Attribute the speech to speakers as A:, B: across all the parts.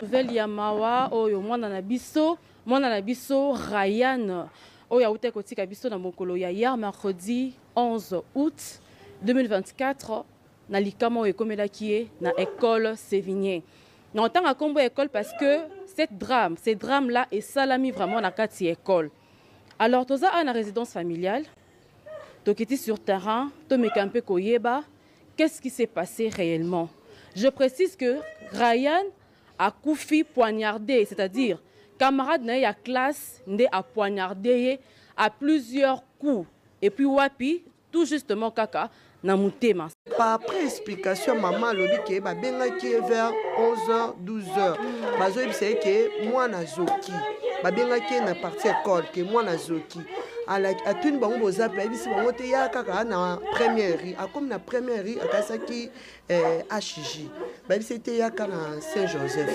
A: Nouvelle Yamawa, oyo mwana na biso Ryan, oyo aute kotika biso na mokolo ya hier mercredi 11 août 2024 na likama oyo ekomelaki ye na école Sévigné. Na otanga kombo école parce que ces drames là est salami vraiment na kati école. Alors toza a na résidence familiale, tokiti sur terrain, tomeka un peu koyeba qu'est-ce qui s'est passé réellement. Je précise que Ryan a koufi poignardé, c'est-à-dire camarade na ya classe nde a poignardé à plusieurs coups. Et puis wapi, tout justement kaka na mutema.
B: Par après explication, maman lobi ke ba benga ki vers 11h 12h. Bazo ibse ke moi na zoki. Ba benga ki na partie école ke moi na zoki. A tuni bango boza pe bisi bango te ya kaka na première rue. A comme na première rue akasaki HJ. Ba bisi te ya kana Saint-Joseph.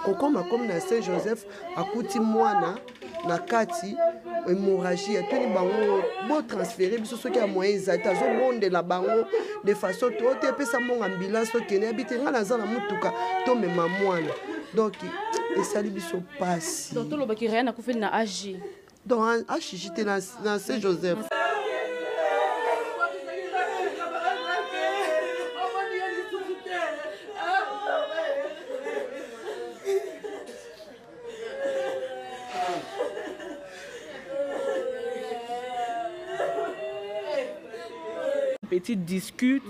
B: Kokoma comme na Saint-Joseph akuti mwana na kati hémorragie tuni bango bo transférer biso soki ya moyen ezata zo monde la bango de façon to te pesa mon ambulance to kene habite nga na za na mutuka to mema mwana donc esali biso pasi
A: donc to lobaki rien akufeli na HJ
B: donc HJ te na Saint-Joseph.
C: Petite dispute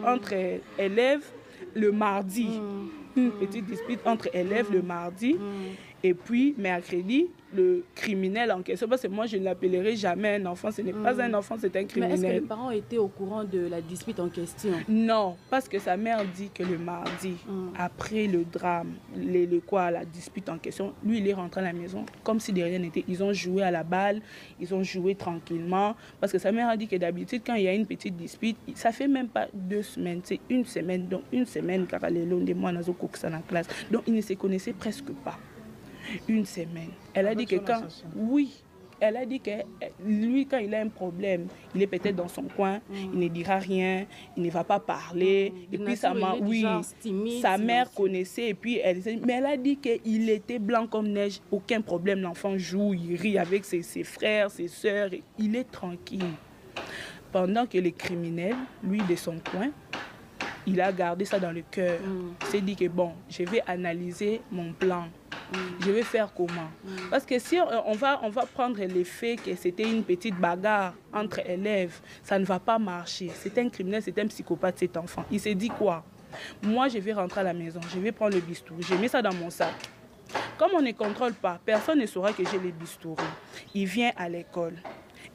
C: entre élèves le mardi. Une petite dispute entre élèves le mardi. Et puis, mercredi, le criminel en question, parce que moi, je ne l'appellerai jamais un enfant. Ce n'est pas un enfant, c'est un criminel.
A: Mais est-ce que les parents étaient au courant de la dispute en question?
C: Non, parce que sa mère dit que le mardi, après le drame, la dispute en question, lui, il est rentré à la maison comme si de rien n'était. Ils ont joué à la balle, ils ont joué tranquillement. Parce que sa mère a dit que d'habitude, quand il y a une petite dispute, ça fait même pas 2 semaines, c'est une semaine. Donc, une semaine, car les longs des mois, dans la classe. Donc, ils ne se connaissaient presque pas. Une semaine. Elle a dit que quand... Oui. Elle a dit que lui, quand il a un problème, il est peut-être dans son coin, il ne dira rien, il ne va pas parler. Et puis sa mère connaissait, et puis mais elle a dit qu'il était blanc comme neige, aucun problème. L'enfant joue, il rit avec ses frères, ses sœurs, il est tranquille. Pendant que les criminels, lui de son coin, il a gardé ça dans le cœur. Il s'est dit que bon, je vais analyser mon plan. Je vais faire comment? Parce que si on va prendre l'effet que c'était une petite bagarre entre élèves, ça ne va pas marcher. C'est un criminel, c'est un psychopathe cet enfant. Il s'est dit quoi? Moi, je vais rentrer à la maison, je vais prendre le bistouri, je mets ça dans mon sac. Comme on ne contrôle pas, personne ne saura que j'ai les bistouris. Il vient à l'école.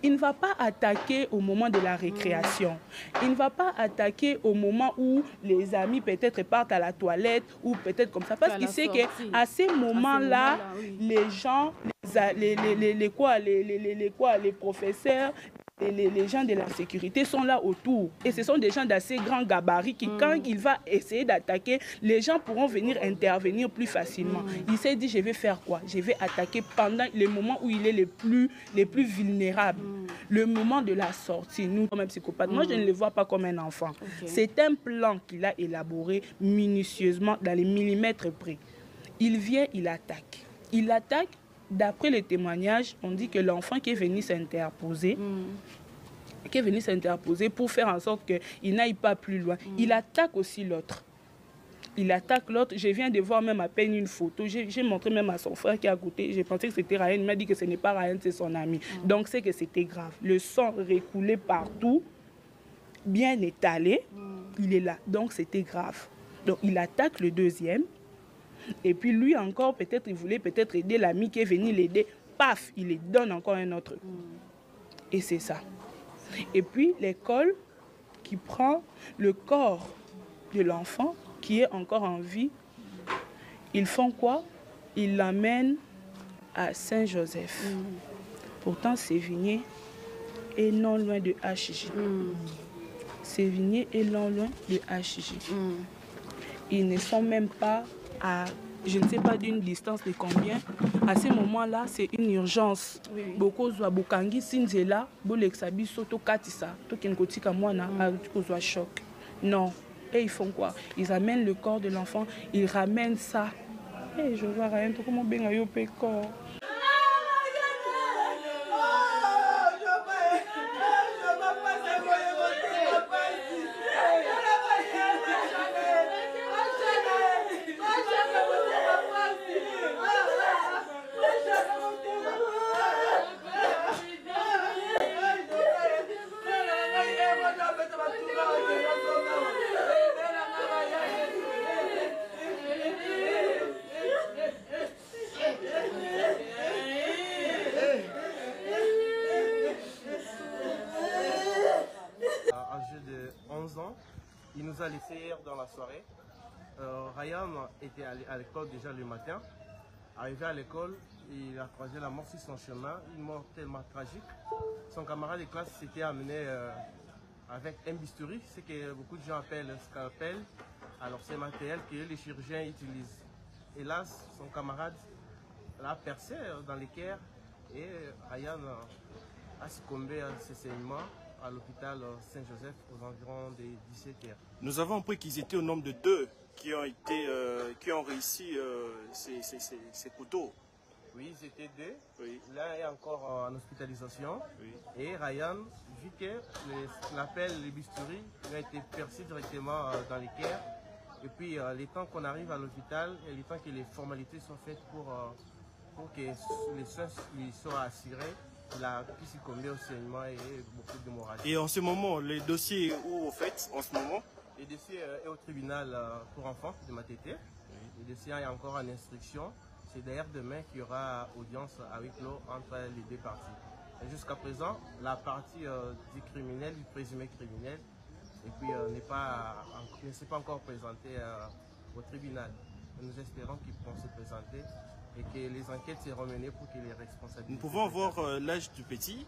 C: Il ne va pas attaquer au moment de la récréation. Il ne va pas attaquer au moment où les amis peut-être partent à la toilette ou peut-être comme ça. Parce qu'il sait qu'à ces moments-là, les gens, les professeurs, les gens de la sécurité sont là autour. Et ce sont des gens d'assez grand gabarit qui, quand il va essayer d'attaquer, les gens pourront venir intervenir plus facilement. Il s'est dit, je vais faire quoi? Je vais attaquer pendant les moments où il est les plus vulnérables. Le moment de la sortie, nous, comme un psychopathe, moi, je ne le vois pas comme un enfant. C'est un plan qu'il a élaboré minutieusement dans les millimètres près. Il vient, il attaque. Il attaque. D'après les témoignages, on dit que l'enfant qui est venu s'interposer, pour faire en sorte qu'il n'aille pas plus loin, il attaque aussi l'autre. Il attaque l'autre. Je viens de voir même à peine une photo. J'ai montré même à son frère qui est à côté. J'ai pensé que c'était Ryan. Il m'a dit que ce n'est pas Ryan, c'est son ami. Donc c'est que c'était grave. Le sang recoulait partout, bien étalé. Il est là. Donc c'était grave. Donc il attaque le deuxième. Et puis lui encore, peut-être, il voulait peut-être aider l'ami qui est venu l'aider. Paf, il lui donne encore un autre coup. Et c'est ça. Et puis l'école qui prend le corps de l'enfant qui est encore en vie, ils font quoi? Ils l'amènent à Saint-Joseph. Pourtant, Sévigné est non loin de HJ. Sévigné est non loin de HJ. Ils ne sont même pas à, je ne sais pas d'une distance de combien. À ce moment-là, c'est une urgence. Beaucoup de Bokangi, Sinzela, Bolexabi, Soto Katisa, Tokenkotika Mwana, choc. Non. Et ils font quoi? Ils amènent le corps de l'enfant, ils ramènent ça Eh, je vois rien, tout comme on benga yo peko.
D: Âgé de 11 ans, il nous a laissé hier dans la soirée. Ryan était à l'école déjà le matin. Arrivé à l'école, il a croisé la mort sur son chemin, une mort tellement tragique. Son camarade de classe s'était amené avec un bistouri, ce que beaucoup de gens appellent un scalpel. Alors c'est matériel que les chirurgiens utilisent. Hélas, son camarade l'a percé dans l'équerre et Ryan a succombé à ses saignements à l'hôpital Saint-Joseph aux environs des 17h.
E: Nous avons appris qu'ils étaient au nombre de 2 qui ont réussi ces couteaux.
D: Oui, ils étaient 2.
E: Oui.
D: L'un est encore en hospitalisation.
E: Oui.
D: Et Ryan, vu que l'appel, les bistouri, il a été percé directement dans l'équerre. Et puis, les temps qu'on arrive à l'hôpital et les temps que les formalités sont faites pour que les soins lui soient assurés, il a pu succomber au saignement et beaucoup d'hémorragie.
E: Et en ce moment, le dossier est où au fait en ce moment?
D: Le dossier est au tribunal pour enfants de Matete. Oui. Le dossier est encore en instruction. C'est d'ailleurs demain qu'il y aura audience à huis clos entre les deux parties. Jusqu'à présent, la partie du criminel, du présumé criminel, et puis ne s'est pas encore présenté au tribunal. Nous espérons qu'ils pourront se présenter et que les enquêtes seront menées pour que les responsabilités...
E: Nous pouvons voir l'âge du petit?